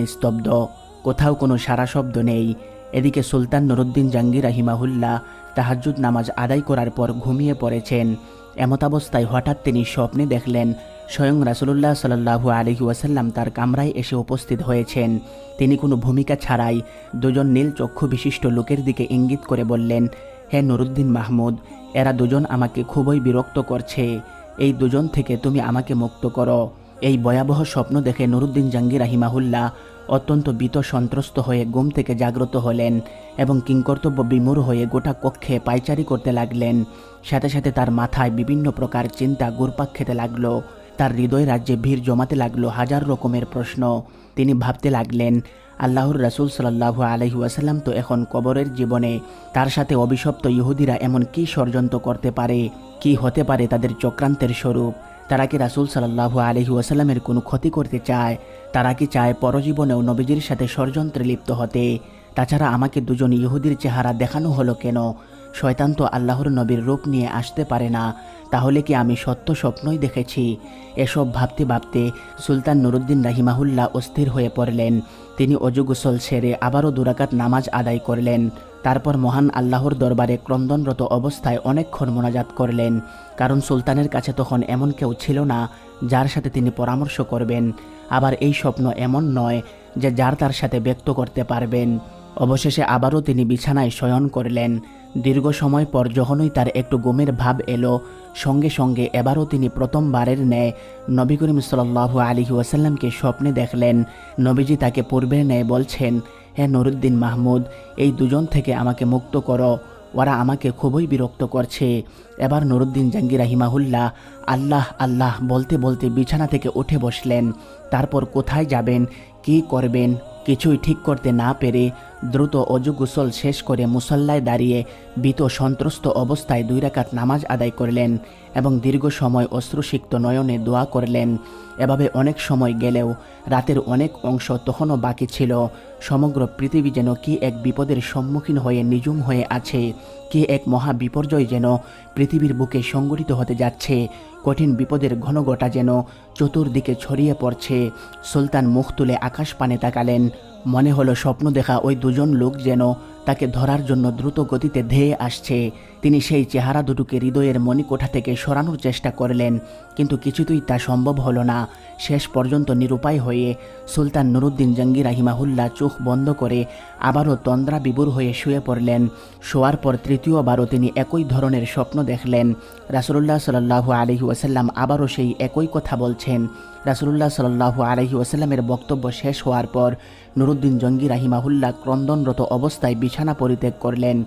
নিস্তব্ধ, কোথাও কোনো সারা শব্দ নেই। এদিকে সুলতান নুরুদ্দিন জাহাঙ্গীর রাহিমাহুল্লাহ তাহাজ্জুদ নামাজ আদায় করার পর ঘুমিয়ে পড়েছেন। এমতাবস্থায় হঠাৎ তিনি স্বপ্নে দেখলেন স্বয়ং রাসূলুল্লাহ সাল্লাল্লাহু আলাইহি ওয়াসাল্লাম তার কামরায় এসে উপস্থিত হয়েছেন। তিনি কোনো ভূমিকা ছাড়াই দুজন নীল চক্ষু বিশিষ্ট লোকের দিকে ইঙ্গিত করে বললেন, হে নুরুদ্দিন মাহমুদ, এরা দুজন আমাকে খুবই বিরক্ত করছে। এই দুজন থেকে তুমি আমাকে মুক্ত করো। এই ভয়াবহ স্বপ্ন দেখে নুরুদ্দিন জাহাঙ্গীর রাহিমাহুল্লাহ অত্যন্ত ভীত সন্ত্রস্ত হয়ে ঘুম থেকে জাগ্রত হলেন এবং কিংকর্তব্য বিমূঢ় হয়ে গোটা কক্ষে পায়চারি করতে লাগলেন। সাথে সাথে তার মাথায় বিভিন্ন প্রকার চিন্তা ঘুরপাক খেতে লাগলো। তার হৃদয় রাজ্যে ভিড় জমাতে লাগলো হাজার রকমের প্রশ্ন। তিনি ভাবতে লাগলেন, আল্লাহর রাসূল সাল্লাল্লাহু আলাইহি ওয়াসাল্লাম তো এখন কবরের জীবনে, তার সাথে অভিশপ্ত ইহুদিরা এমন কি ষড়যন্ত্র করতে পারে? কি হতে পারে তাদের চক্রান্তের স্বরূপ? তারা কি রাসূল সাল্লাল্লাহু আলাইহি ওয়াসাল্লামের কোনো ক্ষতি করতে চায়? তারা কি চায় পরজীবনেও নবীজির সাথে ষড়যন্ত্রে লিপ্ত হতে? তাছাড়া আমাকে দুজন ইহুদির চেহারা দেখানো হলো কেন? শয়তান তো আল্লাহর নবীর রূপ নিয়ে আসতে পারে না। তাহলে কি আমি সত্য স্বপ্নই দেখেছি? এসব ভাবতে ভাবতে সুলতান নুরুদ্দিন রাহিমাহুল্লাহ অস্থির হয়ে পড়লেন। তিনি অজু গোসল সেরে আবারও 2 রাকাত নামাজ আদায় করলেন। তারপর মহান আল্লাহর দরবারে ক্রন্দনরত অবস্থায় অনেকক্ষণ মোনাজাত করলেন, কারণ সুলতানের কাছে তখন এমন কেউ ছিল না যার সাথে তিনি পরামর্শ করবেন। আবার এই স্বপ্ন এমন নয় যে যার তার সাথে ব্যক্ত করতে পারবেন। অবশেষে আবারও তিনি বিছানায় শয়ন করলেন। দীর্ঘ সময় পর যখনই তার একটু ঘুমের ভাব এলো, সঙ্গে সঙ্গে এবারও তিনি প্রথমবারের ন্যায় নবী করিম সাল্লাল্লাহু আলাইহি ওয়াসাল্লামকে স্বপ্নে দেখলেন। নবীজি তাকে পূর্বের ন্যায় বলছেন, হে নুরুদ্দিন মাহমুদ, এই দুজন থেকে আমাকে মুক্ত করো, ওরা আমাকে খুবই বিরক্ত করছে। এবার নুরুদ্দিন জাহাঙ্গীর রাহিমাহুল্লাহ আল্লাহ আল্লাহ বলতে বলতে বিছানা থেকে উঠে বসলেন। তারপর কোথায় যাবেন, কি করবেন কিছুই ঠিক করতে না পেরে দ্রুত অজু গোসল শেষ করে মুসল্লায় দাঁড়িয়ে ভীত সন্ত্রস্ত অবস্থায় 2 রাকাত নামাজ আদায় করলেন এবং দীর্ঘ সময় অশ্রুসিক্ত নয়নে দোয়া করলেন। এভাবে অনেক সময় গেলেও রাতের অনেক অংশ তখনও বাকি ছিল। সমগ্র পৃথিবী যেন কি এক বিপদের সম্মুখীন হয়ে নিঝুম হয়ে আছে। কি এক মহা বিপর্যয় যেন পৃথিবীর বুকে সংঘটিত হতে যাচ্ছে। কঠিন বিপদের ঘনঘটা যেন চতুর্দিকে ছড়িয়ে পড়ছে। সুলতান মুখ তুলে আকাশ পানে তাকালেন। মনে হলো স্বপ্ন দেখা ওই দুজন লোক যেন তাকে ধরার জন্য দ্রুত গতিতে ধেয়ে আসছে। তিনি সেই চেহারা দুটোকে হৃদয়ের মণিকোঠা থেকে সরানোর চেষ্টা করলেন, কিন্তু কিছুতেই তা সম্ভব হলো না। শেষ পর্যন্ত নিরুপায় হয়ে সুলতান নুরুদ্দিন জাহাঙ্গীর রাহিমাহুল্লাহ চোখ বন্ধ করে আবারও তন্দ্রা বিভোর হয়ে শুয়ে পড়লেন। শোয়ার পর তৃতীয়বারও তিনি একই ধরনের স্বপ্ন দেখলেন। রাসূলুল্লাহ সাল্লাল্লাহু আলাইহি ওয়াসাল্লাম আবারও সেই একই কথা বলছেন। রাসূলুল্লাহ সাল্লাল্লাহু আলাইহি ওয়াসাল্লামের বক্তব্য শেষ হওয়ার পর নুরুদ্দিন জাহাঙ্গীর রাহিমাহুল্লাহ ক্রন্দনরত অবস্থায় বিছানা পরিত্যাগ করলেন।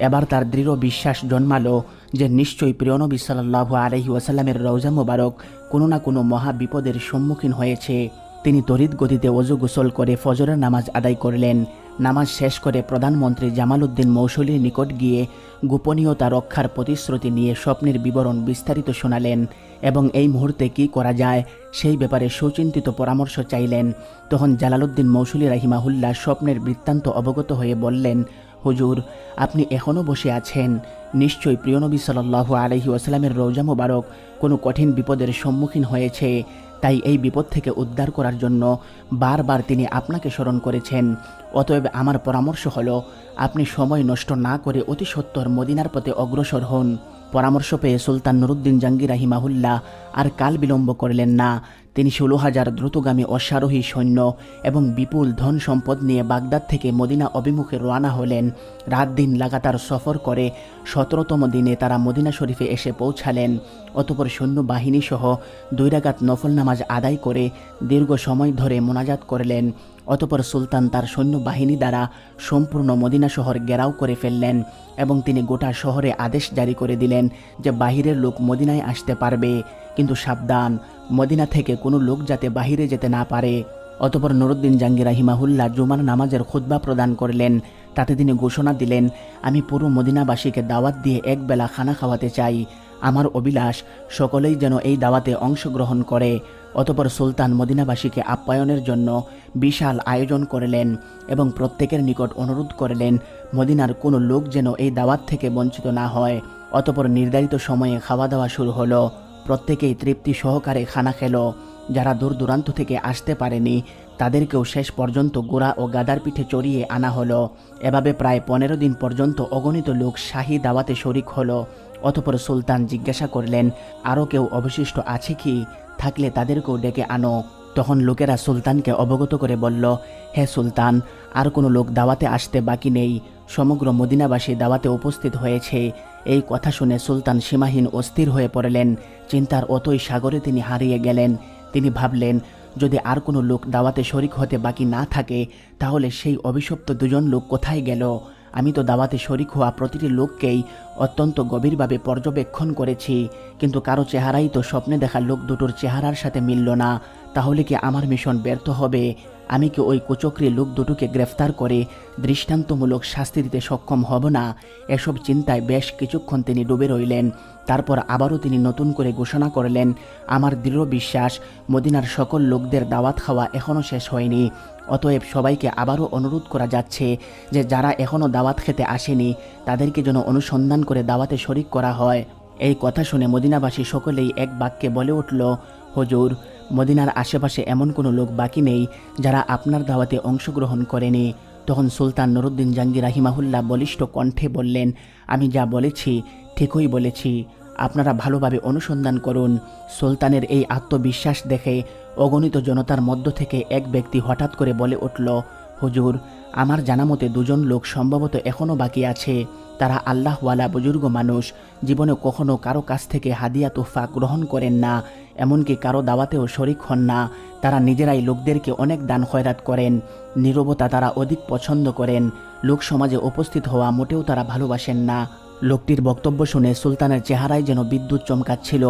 এবার তার দৃঢ় বিশ্বাস জন্মালো যে নিশ্চয়ই প্রিয় নবী সাল্লাল্লাহু আলাইহি ওয়াসাল্লামের রওজা মুবারক কোনো না কোনো মহা বিপদের সম্মুখীন হয়েছে। তিনি তড়িৎ গতিতে অজু গোসল করে ফজরের নামাজ আদায় করলেন। নামাজ শেষ করে প্রধানমন্ত্রী জামালউদ্দিন মৌসুলীর নিকট গিয়ে গোপনীয়তা রক্ষার প্রতিশ্রুতি নিয়ে স্বপ্নের বিবরণ বিস্তারিত শোনালেন এবং এই মুহূর্তে কি করা যায় সেই ব্যাপারে সুচিন্তিত পরামর্শ চাইলেন। তখন জালালউদ্দিন মৌসুলী রাহিমাহুল্লাহ স্বপ্নের বৃত্তান্ত অবগত হয়ে বললেন, হুজুর, আপনি এখনও বসে আছেন। নিশ্চয়ই প্রিয় নবী সাল্লাল্লাহু আলাইহি ওয়াসাল্লামের রওজা মুবারক কোনো কঠিন বিপদের সম্মুখীন হয়েছে। তাই এই বিপদ থেকে উদ্ধার করার জন্য বারবার তিনি আপনাকে স্মরণ করেছেন। অতএব আমার পরামর্শ হলো, আপনি সময় নষ্ট না করে অতি সত্বর মদিনার পথে অগ্রসর হন। পরামর্শ পেয়ে সুলতান নুরুদ্দিন জাহাঙ্গীর রাহিমাহুল্লাহ আর কাল বিলম্ব করলেন না। তিনি 16,000 দ্রুতগামী অশ্বারোহী সৈন্য এবং বিপুল ধন সম্পদ নিয়ে বাগদাদ থেকে মদিনা অভিমুখে রওনা হলেন। রাত দিন লাগাতার সফর করে 17তম দিনে তারা মদিনা শরীফে এসে পৌঁছালেন। অতঃপর সৈন্য বাহিনী সহ 2 রাকাত নফল নামাজ আদায় করে দীর্ঘ সময় ধরে মোনাজাত করলেন। অতঃপর সুলতান তার সৈন্য বাহিনী দ্বারা সম্পূর্ণ মদিনা শহর ঘেরাও করে ফেললেন এবং তিনি গোটা শহরে আদেশ জারি করে দিলেন যে বাহিরের লোক মদিনায় আসতে পারবে, কিন্তু সাবধান, মদিনা থেকে কোনো লোক যাতে বাহিরে যেতে না পারে। অতঃপর নুরুদ্দিন জাহাঙ্গীর রাহিমাহুল্লাহ জুমার নামাজের খুতবা প্রদান করলেন। তাতে তিনি ঘোষণা দিলেন, আমি পুরো মদিনাবাসীকে দাওয়াত দিয়ে একবেলা খানা খাওয়াতে চাই। আমার অভিলাষ সকলেই যেন এই দাওয়াতে অংশগ্রহণ করে। অতঃপর সুলতান মদিনাবাসীকে আপ্যায়নের জন্য বিশাল আয়োজন করলেন এবং প্রত্যেকের নিকট অনুরোধ করলেন মদিনার কোনো লোক যেন এই দাওয়াত থেকে বঞ্চিত না হয়। অতঃপর নির্ধারিত সময়ে খাওয়া দাওয়া শুরু হলো। প্রত্যেকেই তৃপ্তি সহকারে খানা খেল। যারা দূর দূরান্ত থেকে আসতে পারেনি তাদেরকেও শেষ পর্যন্ত ঘোড়া ও গাদার পিঠে চড়িয়ে আনা হলো। এভাবে প্রায় 15 দিন পর্যন্ত অগণিত লোক শাহী দাওয়াতে শরিক হলো। অতঃপর সুলতান জিজ্ঞাসা করলেন, আরও কেউ অবশিষ্ট আছে কি? থাকলে তাদেরকেও ডেকে আনো। তখন লোকেরা সুলতানকে অবগত করে বলল, হে সুলতান, আর কোনো লোক দাওয়াতে আসতে বাকি নেই। সমগ্র মদিনাবাসী দাওয়াতে উপস্থিত হয়েছে। এই কথা শুনে সুলতান সীমাহীন অস্থির হয়ে পড়লেন। চিন্তার অতই সাগরে তিনি হারিয়ে গেলেন। তিনি ভাবলেন, যদি আর কোনো লোক দাওয়াতে শরিক হতে বাকি না থাকে তাহলে সেই অভিশপ্ত দুজন লোক কোথায় গেল? আমি তো দাওয়াতে শরিক হওয়া প্রতিটি লোককেই অত্যন্ত গভীরভাবে পর্যবেক্ষণ করেছি, কিন্তু কারো চেহারাই তো স্বপ্নে দেখা লোক দুটোর চেহারার সাথে মিলল না। তাহলে কি আমার মিশন ব্যর্থ হবে? আমি কি ওই কুচক্রী লোক দুটোকে গ্রেফতার করে দৃষ্টান্তমূলক শাস্তি দিতে সক্ষম হব না? এসব চিন্তায় বেশ কিছুক্ষণ তিনি ডুবে রইলেন। তারপর আবারও তিনি নতুন করে ঘোষণা করলেন, আমার দৃঢ় বিশ্বাস মদিনার সকল লোকদের দাওয়াত খাওয়া এখনও শেষ হয়নি। অতএব সবাইকে আবারও অনুরোধ করা যাচ্ছে যে যারা এখনও দাওয়াত খেতে আসেনি তাদেরকে যেন অনুসন্ধান করে দাওয়াতে শরিক করা হয়। এই কথা শুনে মদিনাবাসী সকলেই এক বাক্যে বলে উঠল, হুজুর, মদিনার আশেপাশে এমন কোনো লোক বাকি নেই যারা আপনার দাওয়াতে অংশগ্রহণ করেনি। তখন সুলতান নুরুদ্দিন জাহাঙ্গীর রাহিমাহুল্লাহ বলিষ্ঠ কণ্ঠে বললেন, আমি যা বলেছি ঠিকই বলেছি, আপনারা ভালোভাবে অনুসন্ধান করুন। সুলতানের এই আত্মবিশ্বাস দেখে অগণিত জনতার মধ্য থেকে এক ব্যক্তি হঠাৎ করে বলে উঠল, হুজুর, আমার জানা মতে দুজন লোক সম্ভবত এখনও বাকি আছে। তারা আল্লাহওয়ালা বুজুর্গ মানুষ, জীবনে কখনো কারো কাছ থেকে হাদিয়া তোহফা গ্রহণ করেন না, এমনকি কারো দাওয়াতেও শরিক হন না। তারা নিজেরাই লোকদেরকে অনেক দান খয়রাত করেন। নীরবতা তারা অধিক পছন্দ করেন। লোক সমাজে উপস্থিত হওয়া মোটেও তারা ভালোবাসেন না। লোকটির বক্তব্য শুনে সুলতানের চেহারায় যেন বিদ্যুৎ চমকাচ্ছিল।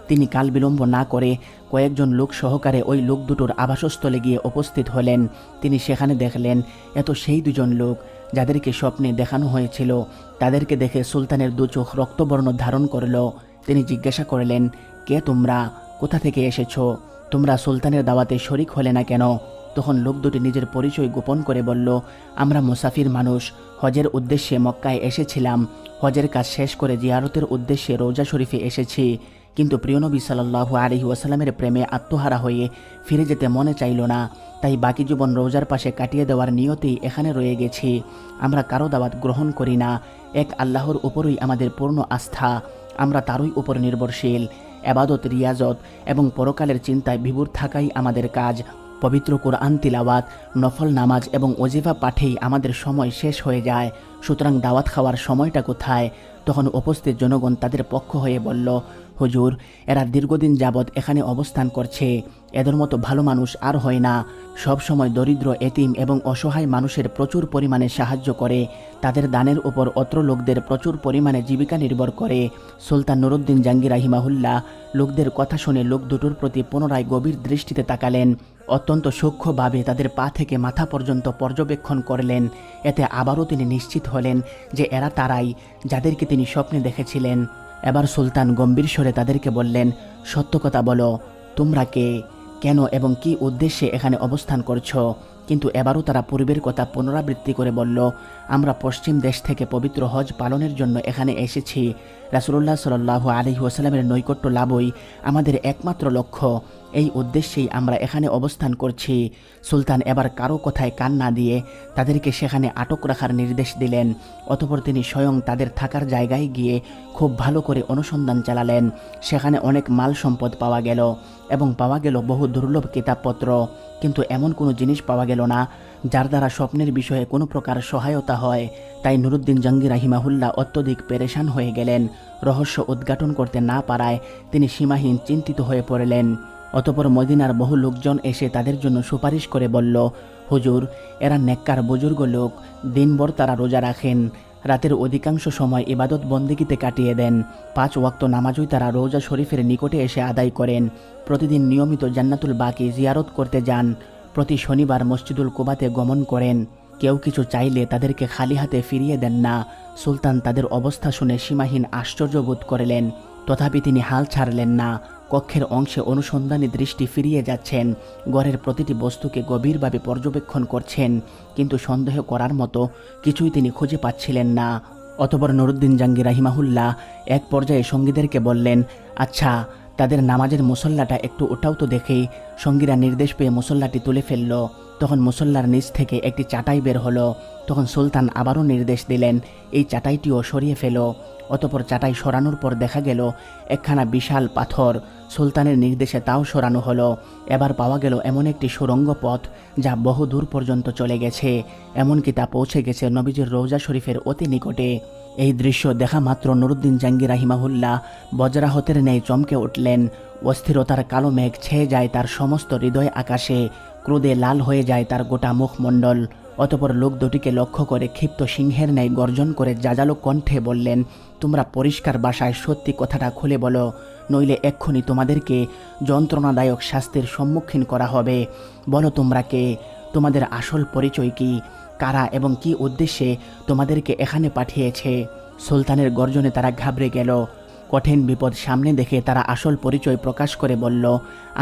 তিনি কাল বিলম্ব না করে কয়েকজন লোক সহকারে ওই লোক দুটোর আবাসস্থলে গিয়ে উপস্থিত হলেন। তিনি সেখানে দেখলেন এত সেই দুজন লোক যাদেরকে স্বপ্নে দেখানো হয়েছিল। তাদেরকে দেখে সুলতানের দু চোখ রক্তবর্ণ ধারণ করল। তিনি জিজ্ঞাসা করলেন, কে তোমরা? কোথা থেকে এসেছো? তোমরা সুলতানের দাওয়াতে শরিক হলে না কেন? তখন লোক দুটি নিজের পরিচয় গোপন করে বলল, আমরা মুসাফির মানুষ, হজের উদ্দেশ্যে মক্কায় এসেছিলাম। হজের কাজ শেষ করে জিয়ারতের উদ্দেশ্যে রওজা শরীফে এসেছি, কিন্তু প্রিয়নবী সাল্লাল্লাহু আলাইহি ওয়াসাল্লামের প্রেমে আত্মহারা হয়ে ফিরে যেতে মনে চাইল না। তাই বাকি জীবন রওজার পাশে কাটিয়ে দেওয়ার নিয়তেই এখানে রয়ে গেছি। আমরা কারো দাওয়াত গ্রহণ করি না। এক আল্লাহর উপরই আমাদের পূর্ণ আস্থা। আমরা তারই উপর নির্ভরশীল। এবাদত, রিয়াজত এবং পরকালের চিন্তায় বিভোর থাকাই আমাদের কাজ। পবিত্র কোরআন তিলাওয়াত, নফল নামাজ এবং ওজিফা পাঠেই আমাদের সময় শেষ হয়ে যায়। সুতরাং দাওয়াত খাওয়ার সময়টা কোথায়? তখন উপস্থিত জনগণ তাদের পক্ষ হয়ে বলল, হুজুর, এরা দীর্ঘদিন যাবৎ এখানে অবস্থান করছে। এদের মতো ভালো মানুষ আর হয় না। সব সময় দরিদ্র, এতিম এবং অসহায় মানুষের প্রচুর পরিমাণে সাহায্য করে। তাদের দানের উপর অত্র লোকদের প্রচুর পরিমাণে জীবিকা নির্ভর করে। সুলতান নুরুদ্দিন জাহাঙ্গীর রাহিমাহুল্লাহ লোকদের কথা শুনে লোক দুটোর প্রতি পুনরায় গভীর দৃষ্টিতে তাকালেন। অত্যন্ত সূক্ষ্মভাবে তাদের পা থেকে মাথা পর্যন্ত পর্যবেক্ষণ করলেন। এতে আবারও তিনি নিশ্চিত হলেন যে এরা তারাই যাদেরকে তিনি স্বপ্নে দেখেছিলেন। এবার সুলতান গম্ভীর স্বরে তাদেরকে বললেন, সত্য কথা বলো, তোমরা কে, কেন এবং কি উদ্দেশ্যে এখানে অবস্থান করছো? কিন্তু এবারও তারা পূর্বের কথা পুনরাবৃত্তি করে বলল, আমরা পশ্চিম দেশ থেকে পবিত্র হজ পালনের জন্য এখানে এসেছি। রাসূলুল্লাহ সাল্লাল্লাহু আলাইহি ওয়াসাল্লামের নৈকট্য লাভই আমাদের একমাত্র লক্ষ্য। এই উদ্দেশ্যেই আমরা এখানে অবস্থান করছি। সুলতান এবার কারো কথায় কান না দিয়ে তাদেরকে সেখানে আটক রাখার নির্দেশ দিলেন। অতঃপর তিনি স্বয়ং তাদের থাকার জায়গায় গিয়ে খুব ভালো করে অনুসন্ধান চালালেন। সেখানে অনেক মাল সম্পদ পাওয়া গেল এবং পাওয়া গেল বহু দুর্লভ কিতাবপত্র, কিন্তু এমন কোনো জিনিস পাওয়া গেল না যার দ্বারা স্বপ্নের বিষয়ে কোনো প্রকার সহায়তা হয়। তাই নুরুদ্দিন জাহাঙ্গীর রাহিমাহুল্লাহ অত্যধিক পেরেশান হয়ে গেলেন। রহস্য উদ্ঘাটন করতে না পারায় তিনি সীমাহীন চিন্তিত হয়ে পড়লেন। অতঃপর মদিনার বহু লোকজন এসে তাদের জন্য সুপারিশ করে বলল, হুজুর, এরা নেককার বুজুর্গ লোক। দিনভর তারা রোজা রাখেন, রাতের অধিকাংশ সময় ইবাদত বন্দেগীতে কাটিয়ে দেন। 5 ওয়াক্ত নামাজই তারা রওজা শরীফের নিকটে এসে আদায় করেন। প্রতিদিন নিয়মিত জান্নাতুল বাকি জিয়ারত করতে যান। প্রতি শনিবার মসজিদুল কুবাতে গমন করেন। কেউ কিছু চাইলে তাদেরকে খালি হাতে ফিরিয়ে দেন না। সুলতান তাদের অবস্থা শুনে সীমাহীন আশ্চর্য বোধ করলেন। তথাপি তিনি হাল ছাড়লেন না। কক্ষের অংশে অনুসন্ধানী দৃষ্টি ফিরিয়ে যাচ্ছেন। ঘরের প্রতিটি বস্তুকে গভীরভাবে পর্যবেক্ষণ করছেন, কিন্তু সন্দেহ করার মতো কিছুই তিনি খুঁজে পাচ্ছিলেন না। অতঃপর নুরুদ্দিন জাহাঙ্গীর রাহিমাহুল্লাহ এক পর্যায়ে সঙ্গীদেরকে বললেন, আচ্ছা, তাদের নামাজের মুসল্লাটা একটু ওটাও তো দেখে সঙ্গীরা নির্দেশ পেয়ে মুসল্লাটি তুলে ফেলল। তখন মুসল্লার নিচ থেকে একটি চাটাই বের হলো। তখন সুলতান আবারও নির্দেশ দিলেন, এই চাটাইটিও সরিয়ে ফেলো। অতপর চাটাই সরানোর পর দেখা গেল একখানা বিশাল পাথর। সুলতানের নির্দেশে তাও সরানো হলো। এবার পাওয়া গেল এমন একটি সুড়ঙ্গ পথ যা বহু দূর পর্যন্ত চলে গেছে, এমনকি তা পৌঁছে গেছে নবীজির রওজা শরীফের অতি নিকটে। এই দৃশ্য দেখা মাত্র নুরুদ্দিন জাঙ্গি রাহিমাহুল্লাহ বজ্রাহতের ন্যায় চমকে উঠলেন। অস্থিরতার কালো মেঘ ছেয়ে যায় তার সমস্ত হৃদয় আকাশে, ক্রোধে লাল হয়ে যায় তার গোটা মুখমণ্ডল। অতপর লোক দুটিকে লক্ষ্য করে ক্ষিপ্ত সিংহের ন্যায় গর্জন করে জাজালো কণ্ঠে বললেন, তোমরা পরিষ্কার ভাষায় সত্যি কথাটা খুলে বলো, নইলে এক্ষুনি তোমাদেরকে যন্ত্রণাদায়ক শাস্তির সম্মুখীন করা হবে। বলো তোমরা কে, তোমাদের আসল পরিচয় কি, কারা এবং কি উদ্দেশ্যে তোমাদেরকে এখানে পাঠিয়েছে। সুলতানের গর্জনে তারা ঘাবড়ে গেল। কঠিন বিপদ সামনে দেখে তারা আসল পরিচয় প্রকাশ করে বলল,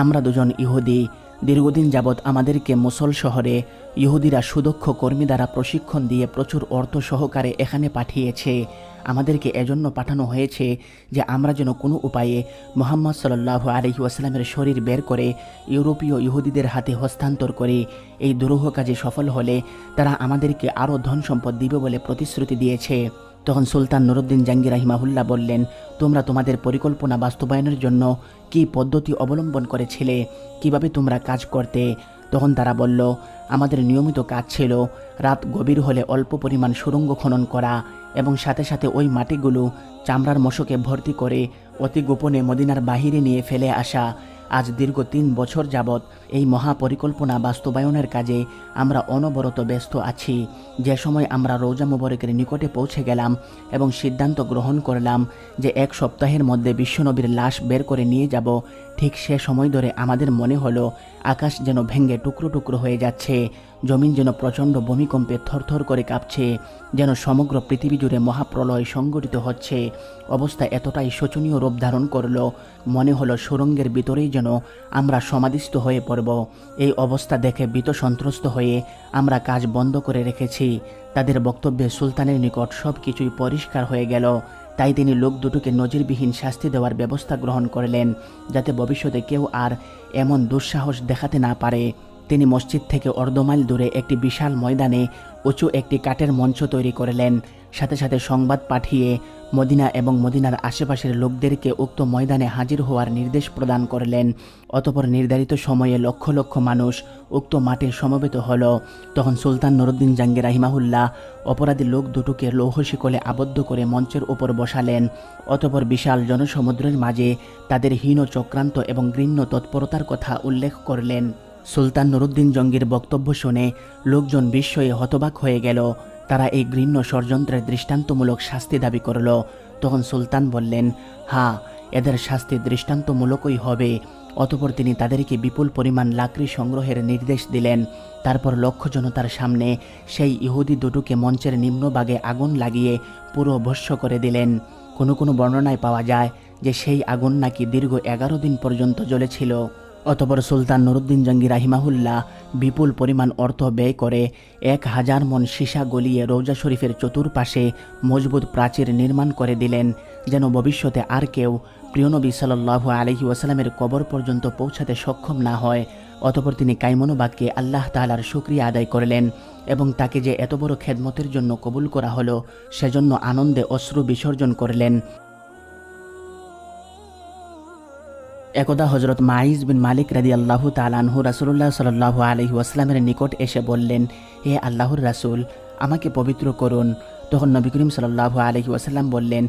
আমরা দুজন ইহুদি। দীর্ঘদিন যাবৎ আমাদেরকে মুসল শহরে ইহুদিরা সুদক্ষ কর্মী দ্বারা প্রশিক্ষণ দিয়ে প্রচুর অর্থ সহকারে এখানে পাঠিয়েছে। আমাদেরকে এজন্য পাঠানো হয়েছে যে আমরা যেন কোনো উপায়ে মুহাম্মদ সাল্লাল্লাহু আলাইহি ওয়াসাল্লামের শরীর বের করে ইউরোপীয় ইহুদিদের হাতে হস্তান্তর করি। এই দুরূহ কাজে সফল হলে তারা আমাদেরকে আরও ধন সম্পদ দিবে বলে প্রতিশ্রুতি দিয়েছে। তখন সুলতান নুরুদ্দিন জাঙ্গি রাহিমাহুল্লাহ বললেন, তোমরা তোমাদের পরিকল্পনা বাস্তবায়নের জন্য কি পদ্ধতি অবলম্বন করেছিলে, কিভাবে তোমরা কাজ করতে? তখন তারা বলল, আমাদের নিয়মিত কাজ ছিল রাত গভীর হলে অল্প পরিমাণ সুড়ঙ্গ খনন করা এবং সাথে সাথে ওই মাটিগুলো চামড়ার মশকে ভর্তি করে অতি গোপনে মদিনার বাহিরে নিয়ে ফেলে আসা। আজ দীর্ঘ 3 বছর যাবৎ এই মহাপরিকল্পনা বাস্তবায়নের কাজে আমরা অনবরত ব্যস্ত আছি। যে সময় আমরা রওজা মুবারকের নিকটে পৌঁছে গেলাম এবং সিদ্ধান্ত গ্রহণ করলাম যে 1 সপ্তাহের মধ্যে বিশ্বনবীর লাশ বের করে নিয়ে যাব, ঠিক সে সময় ধরে আমাদের মনে হলো আকাশ যেন ভেঙে টুকরো টুকরো হয়ে যাচ্ছে, জমিন যেন প্রচণ্ড ভূমিকম্পে থরথর করে কাঁপছে, যেন সমগ্র পৃথিবী জুড়ে মহাপ্রলয় সংঘটিত হচ্ছে। অবস্থা এতটাই শোচনীয় রূপ ধারণ করলো, মনে হলো সুড়ঙ্গের ভিতরেই যেন আমরা সমাধিস্থ হয়ে পড়ব। এই অবস্থা দেখে ভীত সন্ত্রস্ত হয়ে আমরা কাজ বন্ধ করে রেখেছি। তাদের বক্তব্যে সুলতানের নিকট সব কিছুই পরিষ্কার হয়ে গেল। তাই তিনি লোক দুটোকে নজিরবিহীন শাস্তি দেওয়ার ব্যবস্থা গ্রহণ করলেন, যাতে ভবিষ্যতে কেউ আর এমন দুঃসাহস দেখাতে না পারে। তিনি মসজিদ থেকে অর্ধমাইল দূরে একটি বিশাল ময়দানে উঁচু একটি কাঠের মঞ্চ তৈরি করলেন। সাথে সাথে সংবাদ পাঠিয়ে মদিনা এবং মদিনার আশেপাশের লোকদেরকে উক্ত ময়দানে হাজির হওয়ার নির্দেশ প্রদান করলেন। অতপর নির্ধারিত সময়ে লক্ষ লক্ষ মানুষ উক্ত মাঠে সমবেত হল। তখন সুলতান নুরুদ্দিন জাঙ্গি রাহিমাহুল্লাহ অপরাধী লোক দুটোকে লৌহ শিকলে আবদ্ধ করে মঞ্চের উপর বসালেন। অতপর বিশাল জনসমুদ্রের মাঝে তাদের হীন চক্রান্ত এবং ঘৃণ্য তৎপরতার কথা উল্লেখ করলেন। সুলতান নুরুদ্দিন জঙ্গির বক্তব্য শুনে লোকজন বিস্ময়ে হতবাক হয়ে গেল। তারা এই ঘৃণ্য ষড়যন্ত্রের দৃষ্টান্তমূলক শাস্তি দাবি করল। তখন সুলতান বললেন, হ্যাঁ, এদের শাস্তি দৃষ্টান্তমূলকই হবে। অতপর তিনি তাদেরকে বিপুল পরিমাণ লাকড়ি সংগ্রহের নির্দেশ দিলেন। তারপর লক্ষ জনতার সামনে সেই ইহুদি দুটোকে মঞ্চের নিম্নভাগে আগুন লাগিয়ে পুরো ভস্ম করে দিলেন। কোনো কোনো বর্ণনায় পাওয়া যায় যে সেই আগুন নাকি দীর্ঘ 11 দিন পর্যন্ত জ্বলেছিল। অতপর সুলতান নুরুদ্দিন জাঙ্গি রাহিমাহুল্লাহ বিপুল পরিমাণ অর্থ ব্যয় করে 1000 মণ সীসা গলিয়ে রওজা শরীফের চতুর্পাশে মজবুত প্রাচীর নির্মাণ করে দিলেন, যেন ভবিষ্যতে আর কেউ প্রিয়নবী সাল্লাল্লাহু আলাইহি ওয়াসাল্লামের কবর পর্যন্ত পৌঁছাতে সক্ষম না হয়। অতপর তিনি কাইমনো বাক্যে আল্লাহ তাআলার শুকরিয়া আদায় করলেন এবং তাকে যে এত বড় খেদমতের জন্য কবুল করা হলো সেজন্য আনন্দে অশ্রু বিসর্জন করলেন। একদা হজরত মাইজ বিন মালিক রাদিয়াল্লাহু তাআলা আনহু রাসূলুল্লাহ সাল্লাল্লাহু আলাইহি ওয়াসাল্লামের নিকট এসে বললেন, হে আল্লাহর রাসূল, আমাকে পবিত্র করুন। তখন নবী করিম সাল্লাল্লাহু আলাইহি ওয়াসাল্লাম বললেন,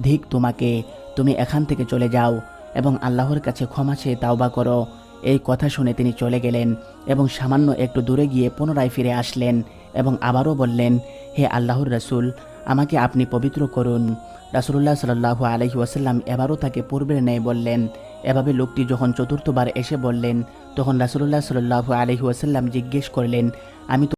ধিক তোমাকে, তুমি এখান থেকে চলে যাও এবং আল্লাহর কাছে ক্ষমা চেয়ে তাওবা করো। এই কথা শুনে তিনি চলে গেলেন এবং সামান্য একটু দূরে গিয়ে পুনরায় ফিরে আসলেন এবং আবারও বললেন, হে আল্লাহর রাসূল, আমাকে আপনি পবিত্র করুন। রাসূলুল্লাহ সাল্লাল্লাহু আলাইহি ওয়াসাল্লাম এবারও তাকে পূর্বের ন্যায় বললেন। এভাবে লোকটি যখন চতুর্থবার এসে বললেন, তখন রাসূলুল্লাহ সাল্লাল্লাহু আলাইহি ওয়াসাল্লাম জিজ্ঞেস করলেন, আমি